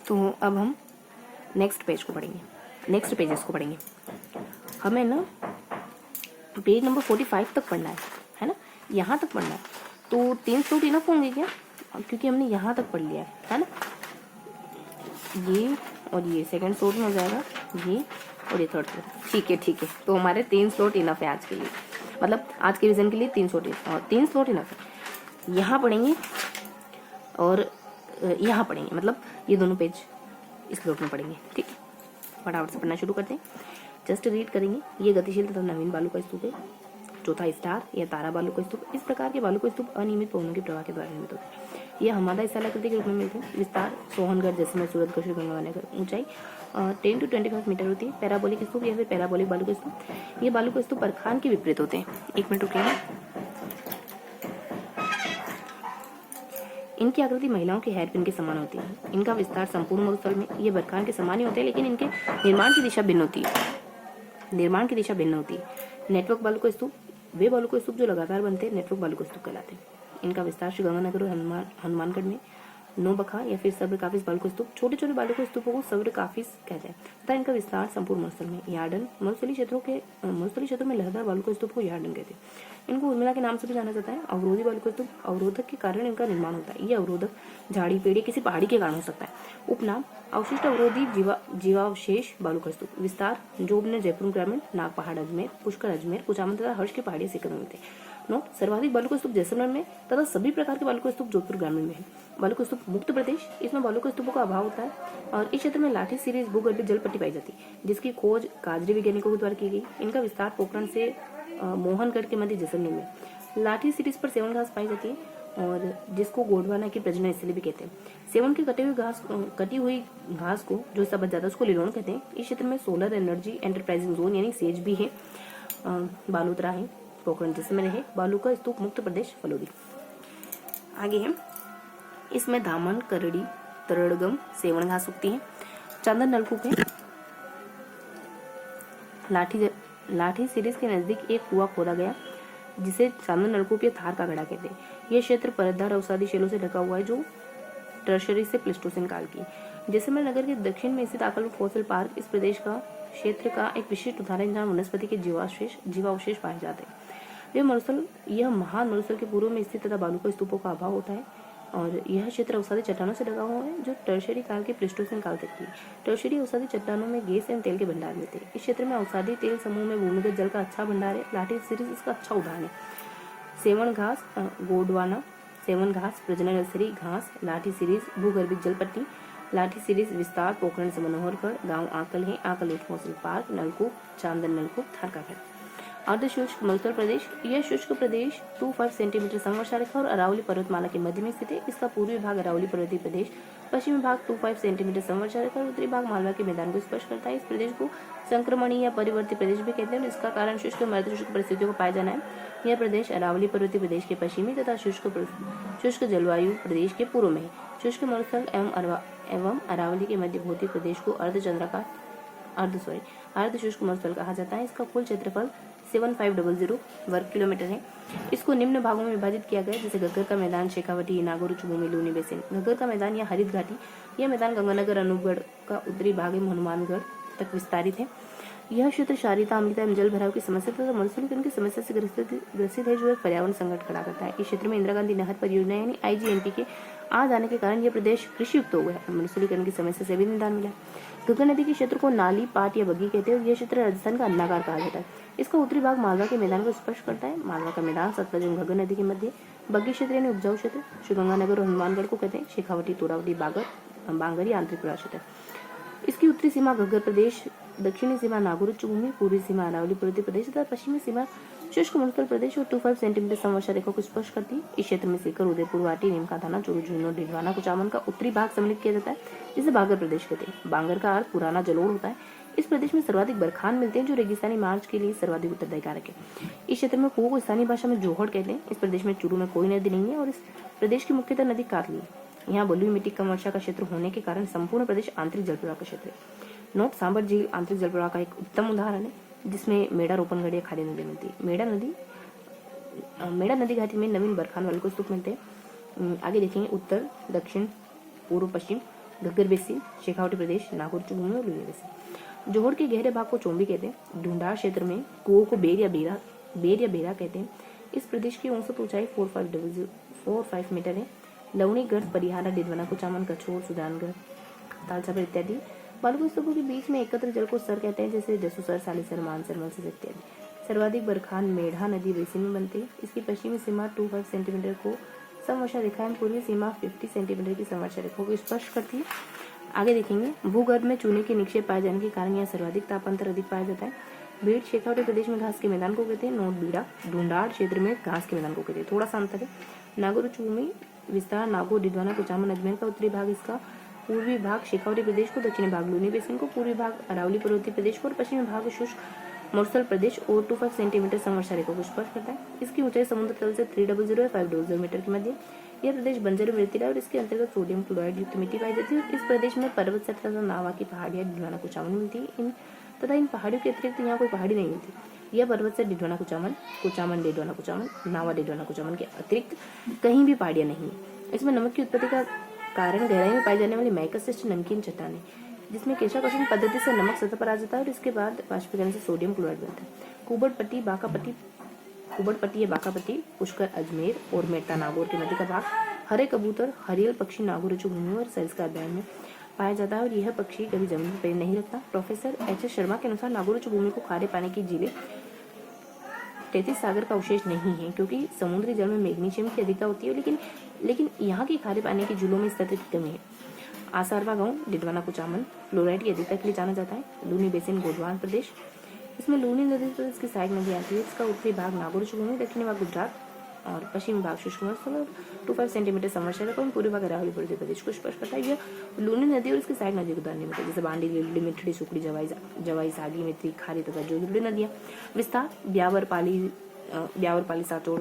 तो अब हम नेक्स्ट पेज को पढ़ेंगे, नेक्स्ट पेजेस को पढ़ेंगे। हमें ना पेज नंबर 45 तक पढ़ना है ना, यहाँ तक पढ़ना है। तो 3 स्लॉट इनफ होंगे क्या, क्योंकि हमने यहाँ तक पढ़ लिया है ना। ये और ये सेकंड स्लॉट में हो जाएगा, ये और ये थर्ड स्लॉट। ठीक है। तो हमारे 3 स्लॉट इनफ है आज के लिए, मतलब आज के रिवीजन के लिए 3 स्लॉट इनफ है। यहाँ पढ़ेंगे और यहाँ पढ़ेंगे, मतलब ये दोनों पेज इस स्लॉट में पढ़ेंगे। ठीक है, फटाफट से पढ़ना शुरू करते हैं। जस्ट रीड करेंगे। ये गतिशील तथा नवीन बालू का स्तूप है। चौथा स्टार या तारा बालू का स्तूप। इस प्रकार के बालू का स्तूप अनियमित पवनों के प्रवाह के द्वारा निर्मित होते हैं। ये हमारा स्थलाकृति के रूप में मिलते हैं। विस्तार सोहनगढ़, जैसलमेर, सूरतगढ़, श्रीगंगानगर। ऊंचाई 10 to 25 मीटर होती है। पैराबोलिक स्तूप या फिर पैराबोलिक बालू का स्तूप। ये बालू का स्तूप बरखान के विपरीत होते हैं। 1 मिनट रुकिए। इनकी आकृति महिलाओं के हेयरपिन के समान होती है। इनका विस्तार संपूर्ण मरुस्थल में ये बरखान के समान ही होते हैं, लेकिन इनके निर्माण की दिशा भिन्न होती है। नेटवर्क बालू का स्तूप वे बालू का स्तूप जो लगातार बनते हैं नेटवर्क बालू का स्तूप कहलाते हैं। इनका विस्तार श्रीगंगानगर और हनुमानगढ़ में नौबखा या फिर सब्र काफिस बालू का स्तूप। छोटे छोटे बालू के स्तूपों को सब्र काफिस कहते हैं तथा इनका विस्तार संपूर्ण मरुस्थल में। यार्डन मरुस्थलीय क्षेत्रों में लहरदार बालू के स्तूप को यार्डन कहते हैं। इनको उर्मिला के नाम से भी जाना जाता है। अवरोधी बालू का स्तूप अवरोधक के कारण इनका निर्माण होता है। ये अवरोधक झाड़ी, पेड़, किसी पहाड़ी के कारण हो सकता है। उपनाम अवशिष्ट अवरोधी जीवावशेष बालू का स्तूप। विस्तार जोबनेर, जयपुर ग्रामीण, नागपहाड़ अजमेर, पुष्कर अजमेर, कुचामन तथा हर्ष के पहाड़ी सिखर में मिलते हैं। नोट, सर्वाधिक बालू का स्तूप जैसलमेर में तथा सभी प्रकार के बालू का स्तूप जोधपुर ग्रामीण में है। बालू का स्तूप मुक्त प्रदेश, इसमें बालू का स्तूपों का अभाव होता है और इस क्षेत्र में लाठी सीरीज भूगर्भिक जल पट्टी पाई जाती है, जिसकी खोज काजरी वैज्ञानिकों के द्वारा की गई। इनका विस्तार पोखरण से मोहनगढ़ के मध्य जैसलमेर में। लाठी सीरीज पर सेवन घास पाई जाती है और जिसको गोडवाना की प्रजनन स्थली भी कहते हैं। सेवन की कटी हुई घास को जो सब बच जाता है उसको लिलोन कहते हैं। इस क्षेत्र में सोलर एनर्जी एंटरप्राइजिंग जोन यानी सेज भी है। बालूतरा है, पोखरण जैसलमेर है। बालू का स्तूप मुक्त प्रदेश फलोदी। आगे है, इसमें धामन, करड़ी, तरड़गम, सेवन घास उगती है। चांदन नलकूप है। लाठी सीरीज के नजदीक एक कुआं खोदा गया जिसे चांदन नलकूप या थार का गड़ा कहते हैं। यह क्षेत्र परतदार अवसादी शैलों से ढका हुआ है जो टर्शरी से प्लेस्टोसिन काल की। जैसलमेर नगर के दक्षिण में स्थित आकल फॉसिल पार्क इस प्रदेश का क्षेत्र का एक विशिष्ट उदाहरण जहाँ वनस्पति के जीवावशेष पाए जाते हैं। यह महान मरुस्थल के पूर्व में स्थित तथा बालू का स्तूपों का अभाव होता है और यह क्षेत्र अवसादी चट्टानों से ढका हुआ है जो टर्शरी काल के प्लेस्टोसिन काल तक की। टर्शरी अवसादी चट्टानों में गैस एवं तेल के भंडार मिलते हैं। इस क्षेत्र में अवसादी तेल समूह में भूमिगत जल का अच्छा भंडार है। लाठी सीरीज इसका अच्छा उदाहरण है। सेवन घास, गोडवाना, सेवन घास, प्रजनन नर्सरी घास, लाठी सीरीज भूगर्भिक जल पट्टी, लाठी सीरीज विस्तार पोखरण से मनोहरगढ़, गांव आकल है, आकल फॉसिल पार्क, नलकूप, चांदन नलकूप, थारकागढ़। अर्धशुष्क मरुस्थल प्रदेश, यह शुष्क प्रदेश 25 सेंटीमीटर समवर्षा रेखा और अरावली पर्वतमाला के मध्य में स्थित है। इसका पूर्वी भाग अरावली पर्वतीय प्रदेश, पश्चिमी भाग 25 सेंटीमीटर समवर्षा रेखा और उत्तरी भाग मालवा के मैदान को स्पर्श करता है। इस प्रदेश को संक्रमणीय या परिवर्ती प्रदेश भी कहते हैं। इसका कारण शुष्क एवं अर्धशुष्क परिस्थितियों को पाया जाना है। यह प्रदेश अरावली पर्वतीय प्रदेश के पश्चिमी तथा शुष्क जलवायु प्रदेश के पूर्व में है। शुष्क मरुस्थल एवं अरावली के मध्यवर्ती प्रदेश को अर्धशुष्क मरुस्थल कहा जाता है। इसका कुल क्षेत्रफल 7500 वर्ग किलोमीटर है। इसको निम्न भागों में विभाजित किया गया जैसे घग्गर का मैदान, शेखावटी, नागौर उच्च भूमि, लूनी बेसिन। घग्गर का मैदान या हरित घाटी, यह मैदान गंगानगर, अनूपगढ़ का उत्तरी भाग एवं हनुमानगढ़ तक विस्तारित है। यह क्षेत्र क्षारीयता, अम्लता एवं जल भराव की समस्या तथा मरुस्थलीकरण की समस्या से ग्रसित है जो एक पर्यावरण संकट खड़ा करता है। इस क्षेत्र में इंदिरा गांधी नहर परियोजना यानी IGNP के आ जाने के कारण यह प्रदेश कृषि युक्त हो गया। मरुस्थलीकरण की समस्या से भी निदान मिला। घग्गर नदी के क्षेत्र को नाली, पाट या बग्गी कहते हैं और यह क्षेत्र राजस्थान का अन्नागार कहा जाता है। इसका उत्तरी भाग मालवा के मैदान को स्पर्श करता है। मालवा का मैदान सतलज एवं घग्गर नदी के मध्य। बग्गी क्षेत्र यानी उपजाऊ क्षेत्र श्रीगंगानगर और हनुमानगढ़ को कहते हैं। शेखावटी, तोरावती, बांगर या आंतरिक क्षेत्र। इसकी उत्तरी सीमा घग्गर प्रदेश, दक्षिणी सीमा नागौर उच्च भूमि, पूर्वी सीमा अरावली पर्वतीय प्रदेश तथा पश्चिमी सीमा शुष्क मरुस्थल प्रदेश और 25 सेंटीमीटर समवर्षा रेखा को स्पर्श करती है। इस क्षेत्र में सीकर, उदयपुर, वाटी, नीमका थाना, चूरू, झुंझुनू, डिडवाना, कुचामन का उत्तरी भाग सम्मिलित किया जाता है जिसे बांगर प्रदेश कहते हैं। बांगर का अर्थ पुराना जलोढ़ होता है। इस प्रदेश में सर्वाधिक बरखान मिलते हैं जो रेगिस्तानी मार्च के लिए सर्वाधिक उत्तरदायी कारक है। इस क्षेत्र में कुओं को स्थानीय भाषा में जोहड़ कहते हैं। इस प्रदेश में चूरू में कोई नदी नहीं है और इस प्रदेश की मुख्यतः नदी कातली है। यहाँ बलुई मिट्टी कम वर्षा का क्षेत्र होने के कारण संपूर्ण प्रदेश आंतरिक जलप्रवाह का क्षेत्र है। नोट, सांबर झील आंतरिक जलप्रवाह का एक उत्तम उदाहरण है जिसमें मेड़ा, रोपनगढ़ या खाड़ी नदी मिलती है। मेड़ा नदी घाटी में नवीन बरखान वाले को स्तूप मिलते हैं। आगे देखेंगे उत्तर, दक्षिण, पूर्व, पश्चिम। घग्गर बेसिन शेखावटी प्रदेश, नागौर चुभूमि और लूनी बेसिन। जोहड़ के गहरे भाग को चोंबी कहते हैं। ढूंढाड़ क्षेत्र में कुओं को बेर या बेरा कहते हैं। इस प्रदेश की औसत ऊंचाई 45 मीटर है। लवणी गर्द, परिहारा, डिडवाना कुचामन, कछोर, सुजानगढ़, तालछापर इत्यादि बालू स्तूपों के बीच में एकत्र जल को सर कहते हैं, जैसे जसूसर, सालिसर, मानसर, मलसर इत्यादि। सर्वाधिक बरखान मेढ़ा नदी बेसिन में बनती है। इसकी पश्चिमी सीमा 25 सेंटीमीटर को समवर्षा रेखा एवं पूर्वी सीमा 50 सेंटीमीटर की समवर्षा रेखा को स्पर्श करती है। आगे देखेंगे, भूगर्भ में चूने के निक्षेप पाए जाने के कारण यहाँ सर्वाधिक तापांतर अधिक पाया जाता है। भीड़ शेखावटी प्रदेश में घास के मैदान को कहते हैं। नोट बीड़ा ढूंढाड़ क्षेत्र में घास के मैदान को कहते हैं। थोड़ा सा अंतर है। नागौर चुभूमि विस्तार नागौर, डिडवाना, कुचामन, अजमेर का उत्तरी भाग इसका, पूर्वी भाग शेखावटी प्रदेश को, दक्षिणी भाग लूनी बेसिन को, पूर्वी भाग अरावली पर्वतीय प्रदेश को और पश्चिमी भाग शुष्क मोरसल प्रदेश और 25 सेंटीमीटर समवर्षा रेखा को स्पर्श करता है। इसकी ऊंचाई समुद्र तल से 300 और 500 मीटर के मध्य। यह प्रदेश बंजर और रेतीला और इसके अंतर्गत सोडियम क्लोराइड युक्त मिट्टी पाई जाती है। इस प्रदेश में पर्वत से तथा नावा की पहाड़ियां डिडवाना कुचामन मिलती है। इन पहाड़ियों के अतिरिक्त यहाँ कोई पहाड़ी नहीं मिलती। यह पर्वत से डिडवाना कुचामन, कुचामन डिडवाना कुचामन, नावा डिडवाना कुचामन के अतिरिक्त कहीं भी पहाड़ियां नहीं है। इसमें नमक की उत्पत्ति का कारण गहराई में पाई जाने वाली माइकासिस्ट नमकीन चट्टान है, जिसमें केशाकर्षण पद्धति से नमक सतह पर आ जाता है और इसके बाद वाष्पीकरण से सोडियम क्लोराइड बनता है। कुबड़पट्टी या बाकापट्टी, पुष्कर, अजमेर और मेटा नागौर के मध्य का भाग हरे कबूतर, हरियल पक्षी नागौर चुभूमि और सरिस्का अभयारण्य में पाया जाता है और यह पक्षी कभी जमीन पर पैर नहीं रखता। Professor HS. शर्मा के अनुसार नागौर चुभूमि को खारे पानी की झीलें 33 सागर का अवशेष नहीं है, क्योंकि समुद्री जल में मैग्नीशियम की अधिकता होती है, लेकिन यहाँ की खारे पानी की झीलों में इस तत्व की कमी है। आसारवा गांव डिडवाना कुचामन फ्लोराइड की अधिकता के लिए जाना जाता है। लूनी बेसिन गोंडवाना प्रदेश, इसमें लूनी नदी तो इसकी सहायक नदी आती है। इसका उत्तरी भाग नागौर चुभूमि, दक्षिणी भाग गुजरात और पश्चिमी भाग शुष्क मौसम 25 सेंटीमीटर समवर्षा रेखा, पूर्वी भाग अरावली पर्वतीय प्रदेश को स्पर्श करता है। यह लूनी नदी और इसकी सहायक नदी को उदाहरण मिलते हैं, जैसे बांडी, लिलड़ी, मिठड़ी, सुकड़ी, जवाई, सागी, मित्री, खारी तथा जोगुड़ी नदियां। विस्तार ब्यावर पाली, साचोड़,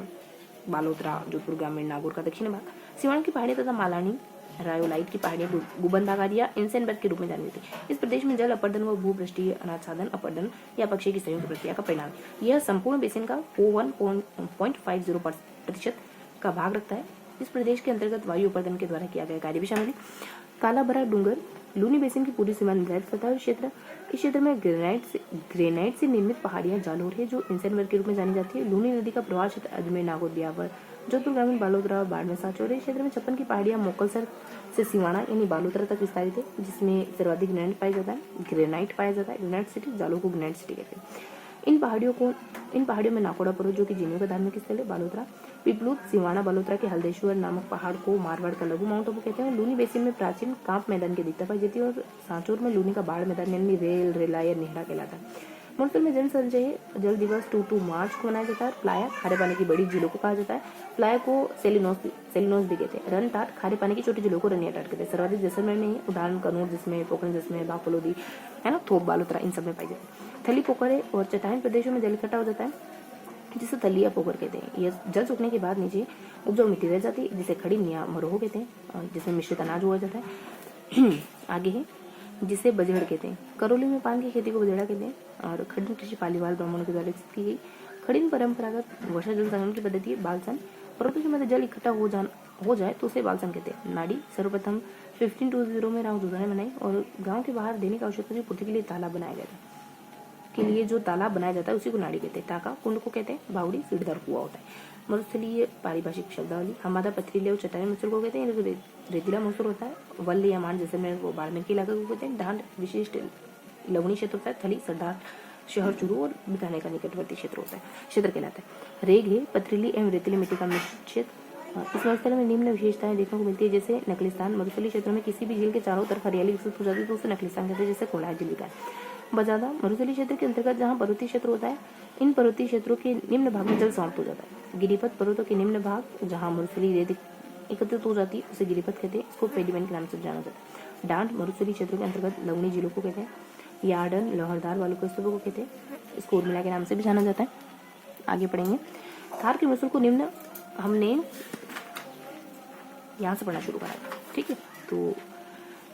बालोतरा, जोधपुर ग्रामीण, नागौर का दक्षिणी भाग, सिवान की पहाड़ियां तथा मालानी रायोलाइट की पहाड़ियां गुबंदागार या इंसेनबर्ग के रूप में जानी जाती है। इस प्रदेश में जल अपर्दन व भूपृष्ठीय अनाच्छादन अपर्दन या पक्षी की संयुक्त प्रक्रिया का परिणाम है। यह संपूर्ण बेसिन का 1.50% का भाग रखता है। इस प्रदेश के अंतर्गत वायु अपर्दन के द्वारा किया गया कार्य भी शामिल है। काला भरा डूंगर लूनी बेसिन की पूरी सीमा निर्धारित करता है। इस क्षेत्र में ग्रेनाइट से निर्मित पहाड़ियां जालोर है, जो इंसेनबर्ग के रूप में जानी जाती है। लूनी नदी का प्रवाह क्षेत्र अजमेर, नागौर, ब्यावर, जोधपुर ग्रामीण, बालोतरा, बाड़मेर, साचौर। इस क्षेत्र में 56 की पहाड़ियां मोकलसर से सिवाना यानी बालोतरा तक विस्तारित है, जिसमें सर्वाधिक ग्रेनाइट पाया जाता है। ग्रेनाइट सिटी, जालोर को ग्रेनाइट सिटी कहते हैं। इन पहाड़ियों में नाकोड़ा पर्वत, जो कि जैनों का धार्मिक स्थल है, बालोतरा, पिपलूत, सिवाना, बालोतरा के हल्देश्वर नामक पहाड़ को मारवाड़ का लघु माउंट आबू कहते हैं। लूनी बेसिन में प्राचीन कांप मैदान की अधिकता पाई जाती है और सांचौर में लूनी का बाढ़ मैदान यानी रेला या नेहरा कहलाता है। मुल्तान में जन संचय जल दिवस 2 मार्च को मनाया जाता है। प्लाया खारे पानी की बड़ी झीलों को कहा जाता है। प्लाया को सेलिनोस भी कहते हैं। रन टाट खारे पानी की छोटी झीलों को रनिया टाट कहते हैं। सर्वाधिक जैसलमेर में है, उदाहरण कनौर जिसमें, पोखरण जिसमें, बाफलोदी है ना, थोप, बालोतरा, इन सब में पाई जाती है। थली पोखरे और चट्टान प्रदेशों में जल इकट्ठा हो जाता है, जिसे थली या पोखर कहते हैं। यह जल सूखने के बाद नीचे उपजाऊ मिट्टी रह जाती है, जिसे खड़ी या मरोह कहते हैं, जिसमें मिश्रित अनाज हुआ जाता है। आगे है जिसे बजड़ कहते हैं। करौली में पान की खेती को बजड़ा कहते हैं और खड़ीन कृषि पालीवाल ब्राह्मणों के द्वारा विकसित की गई। खड़ीन परंपरागत वर्षा जल संग्रहण की पद्धति है। बालसन पर्वतों के मध्य जल इकट्ठा हो जाए तो उसे बालसन कहते हैं। नाड़ी सर्वप्रथम 1520 में राव दुर्गा ने बनाई और गांव के बाहर दैनिक आवश्यकता की पूर्ति के लिए तालाब बनाया गया था। के लिए जो तालाब बनाया जाता है उसी को नाड़ी कहते हैं। टाका कुंड को कहते हैं। बावड़ी सीढ़ीदार कुआं होता है। मरुस्थलीय पारिभाषिक शब्दावली। हमादा पथरीले और चट्टानी मसूर को कहते हैं। रेतीला मसूर होता है। वल्ल या मान जैसलमेर वो बाड़मेर के इलाके को कहते हैं। ढांड विशिष्ट लवणी क्षेत्र होता है। थली सरदार शहर चूरू और बीकानेर का निकटवर्ती क्षेत्र कहलाता है। रेग है पथरीली एवं रेतीली मिट्टी का मिश्रित क्षेत्र। इस मरुस्थल में निम्न विशेषताएं देखने को मिलती है, जैसे नकलिस्तान। मरुस्थलीय क्षेत्रों में किसी भी झील के चारों तरफ हरियाली विकसित हो जाती है तो उसे नकलिस्तान कहते हैं, जैसे कोलार झील का है। बजादा मरुस्थलीय क्षेत्र के अंतर्गत जहाँ पर्वतीय क्षेत्र होता है, इन पर्वतीय क्षेत्रों के निम्न भाग में जल समाप्त हो जाता है। गिरिपथ पर्वतों के निम्न भाग जहाँ मरुस्थलीय रेत एकत्रित हो जाती है उसे गिरिपथ कहते हैं। इसको पेडिमेंट के नाम से जाना जाता है। डांड मरुस्थलीय क्षेत्रों के अंतर्गत लवणी झीलों को कहते हैं। यार्डन लोहरदार वालू के स्तूपों को कहते हैं। इसको उर्मिला के नाम से भी जाना जाता है। आगे पढ़ेंगे। थार के मसूर को निम्न हमने यहाँ से पढ़ना शुरू करा, ठीक है। तो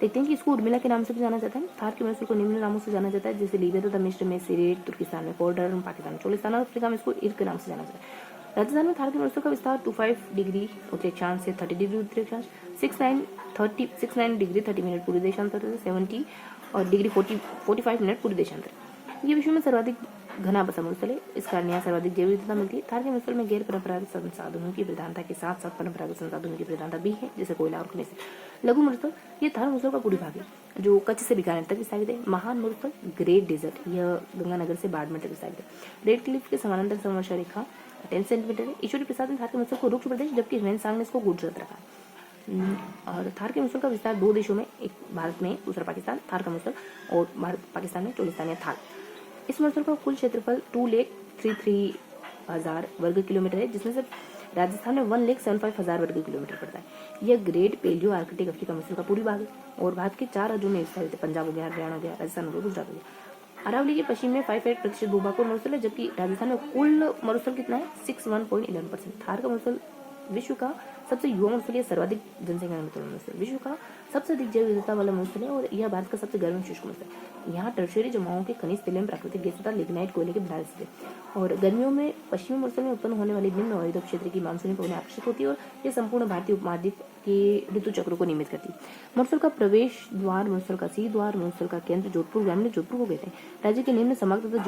देखते हैं कि इसको उर्मिला के नाम से भी जाना जाता है। थार के मसूर को निम्न नामों से जाना जाता है, जैसे लीबिया तथा मिस्र में सिरेट, तुर्किस्तान में पोर्डर, पाकिस्तान में चोलिस्तान और अफ्रीका में इसको इर्क के नाम से जाना जाता है। राजस्थान में थार के मरुस्थल का विस्तार 25 डिग्री उत्तरी अक्षांश से 30 डिग्री उत्तरी अक्षांश, 69 डिग्री 30 मिनट पूर्वी देशांतर से 70 और डिग्री 45 मिनट पूर्वी देशांतर। ये विश्व में सर्वाधिक घना बसा मरुस्थल है। इस कारण यहाँ सर्वाधिक जैव विविधता मिलती है। थार के मरुस्थल में गैर परंपरागत संसाधनों की प्रधानता के साथ साथ परंपरागत संसाधनों की प्रधानता भी है, जैसे कोयला और खनिज। लघु मरुस्थल, ये थार मरुस्थल का पूरी भाग है जो कच्छ से बीकानेर तक विस्तारित है। महान मरुस्थल ग्रेट डेजर्ट, यह गंगानगर से बाड़मेर तक विस्तारित है। रेड क्लिफ के समानांतर समवर्षा रेखा 10 सेंटीमीटर है। ईश्वरी प्रसाद ने थार के मरुस्थल को रुक्ष प्रदेश जबकि ह्वेनसांग ने इसको गुजरात रखा। और थार के मरुस्थल का विस्तार 2 देशों में, एक भारत में दूसरा पाकिस्तान, थार का मरुस्थल, और भारत पाकिस्तान में चोलिस्तान या थार। इस मरुस्थल का कुल क्षेत्रफल 2,33,000 वर्ग किलोमीटर है, जिसमें से राजस्थान में 1,75,000 वर्ग किलोमीटर पड़ता है। यह ग्रेट पेलियो आर्कटिक अफ्रीका मरुस्थल का पूरी भाग है और भारत के 4 राज्यों में विस्तारित है। पंजाब हो गया, हरियाणा हो गया, राजस्थान हो गया, गुजरात हो गया। अरावली के पश्चिम में 58% भूभाग का मरुस्थल है, जबकि राजस्थान में कुल मरुस्थल कितना है 61.11%। थार का मरुस्थल विश्व का सबसे युवा मरुस्थल है, सर्वाधिक जनसंख्या मरुस्थल, विश्व का सबसे अधिक जैव विविधता वाला मरुस्थल है और यह भारत का सबसे गर्म शुष्क मरुस्थल है। यहाँ टर्शियरी जमाओं के खनिज तेल में प्राकृतिक गैस तथा लिग्नाइट कोयले के भंडार स्थित है। और गर्मियों में पश्चिमी मरुस्थल में उत्पन्न होने वाली निम्न अवरोध क्षेत्र की मानसूनी पवनें आकर्षित होती है और यह संपूर्ण भारतीय उपमहाद्वीप के ऋतु चक्रों को नियमित करती है। मरुस्थल का प्रवेश द्वार, मरुस्थल का सी द्वार, मरुस्थल का केंद्र जोधपुर, ग्रामीण जोधपुर को कहते हैं। राज्य के निम्न समग्र तथा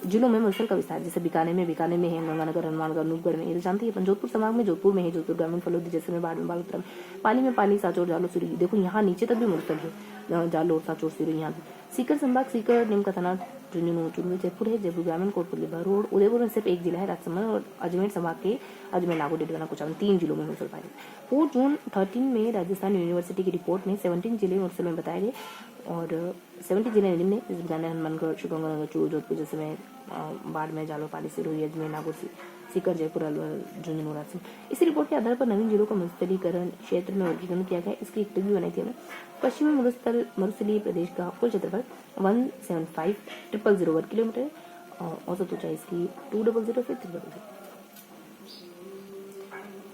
जिलों में मरुस्थल का विस्तार, जैसे बीकानेर में है, गंगानगर, हनुमानगढ़, अनूपगढ़ में, ये जानती है। जोधपुर संभाग में जोधपुर में है, जोधपुर ग्रामीण, फलोदी, जैसलमेर, बाड़मेर, बालोतरा में, पाली में पाली, साचौर, जालोर, सिरोही, देखो यहाँ नीचे तक भी मरुस्थल है, जालोर, साचौर, सिरोही यहाँ भी। सीकर संभाग, सीकर, नीमका थाना, झुंझुनू, चुरू, जयपुर है, जयपुर ग्रामीण, कोटपुतली, भरतपुर, उदयपुर में सिर्फ एक जिला है राजसमंद, और अजमेर संभाग के अजमेर, नागौर, डिडवाना, कुचामन 3 जिलों में मरुस्थल पाए। 4 जून 13 में राजस्थान यूनिवर्सिटी की रिपोर्ट में 17 जिले मरुस्थल में बताए गए और 70 जिले निम्न है, जैसे हनुमानगढ़, गंगानगर, चूरू, जोधपुर, जैसे में बाड़मेर, जालोर, पाली, सिरोही, अजमेर, नागौर, सीकर, जयपुर, अलवर, झुंझुनू, राजसमंद। इसी रिपोर्ट के आधार पर नवीन जिलों का मरुस्थलीकरण क्षेत्र में वर्गीकरण किया गया। इसकी एक टिप्पणी बनाई थी हमने। पश्चिमी मरुस्थलीय प्रदेश का कुल क्षेत्रफल 175,000 वर्ग किलोमीटर है और औसत ऊंचाई इसकी 200 से 300।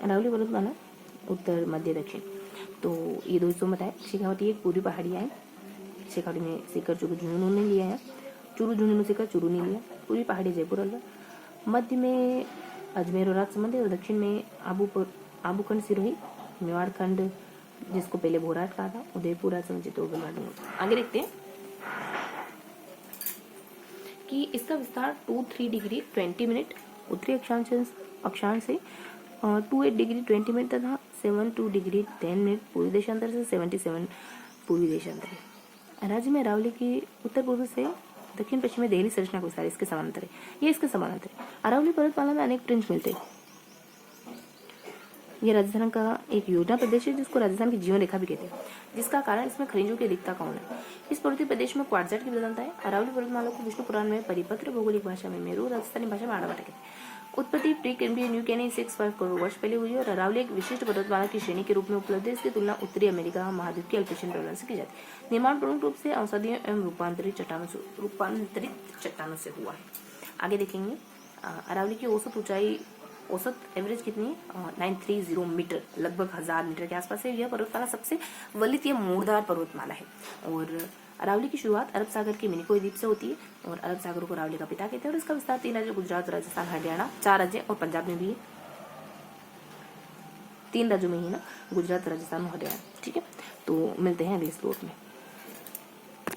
अरावली पर्वतमाला उत्तर, मध्य, दक्षिण, तो ये 2 हिस्सों में बताया। शेखावटी एक पूर्वी पहाड़ियाँ है। शेखावटी में सीकर, चूरू, झुंझुनू ने लिया है। चूरू, झुंझुनू, सीकर, चूरू ने लिया। पूर्वी पहाड़ी जयपुर, अलवर। मध्य में अजमेर और राजसमंद और दक्षिण में आबूखंड, सिरोही, मेवाड़ खंड, जिसको पहले भोराट कहा था, उदयपुर, राजसमंद, चित्तौड़गढ़। आगे देखते हैं कि इसका विस्तार 23 डिग्री 20 मिनट उत्तरी अक्षांश से 28 डिग्री 20 मिनट तथा 72 डिग्री 10 मिनट पूर्वी देशांतर से 77 पूर्वी देशांतर है। राज्य में अरावली की उत्तर पूर्व से दक्षिण पश्चिम में देहली संरचना का विस्तार इसके समानांतर है। ये इसके समानांतर है। अरावली पर्वतमाला में अनेक प्रिंस मिलते हैं। यह राजस्थान का एक योजना प्रदेश है जिसको राजस्थान की जीवन रेखा भी कहते हैं, जिसका कारण इसमें खनिजों की अधिकता का होना है। इस पर्वतीय प्रदेश में क्वार्टजाइट की प्रधानता है। अरावली पर्वतमाला को विष्णु पुराण में परिपत्र, भौगोलिक भाषा में मेरू, राजस्थानी भाषा में आड़ावाटा कहते हैं। उत्पत्ति प्री कैम्ब्रियन न्यू कैनी 6.5 करोड़ वर्ष पहले हुई है और अरावली एक विशिष्ट पर्वतमाला की श्रेणी के रूप में उपलब्ध है। इसकी तुलना उत्तरी अमेरिका महाद्वीप के अल्पेशियन प्रबंध से की जाती है। निर्माण प्रमुख रूप से औषधीय एवं रूपांतरित चट्टानों से हुआ है। आगे देखेंगे अरावली की औसत एवरेज कितनी है 930 मीटर, लगभग 1000 मीटर के आसपास है। यह पर्वतमाला सबसे वलित या मोड़दार पर्वतमाला है और अरावली की शुरुआत अरब सागर के मिनिकोय द्वीप से होती है और अरब सागर को अरावली का पिता कहते हैं और इसका विस्तार 3 राज्यों गुजरात, राजस्थान, हरियाणा, 4 राज्य और पंजाब में भी है। 3 राज्यों में ही ना, गुजरात, राजस्थान और हरियाणा। ठीक है, तो मिलते हैं अगले स्लोट में।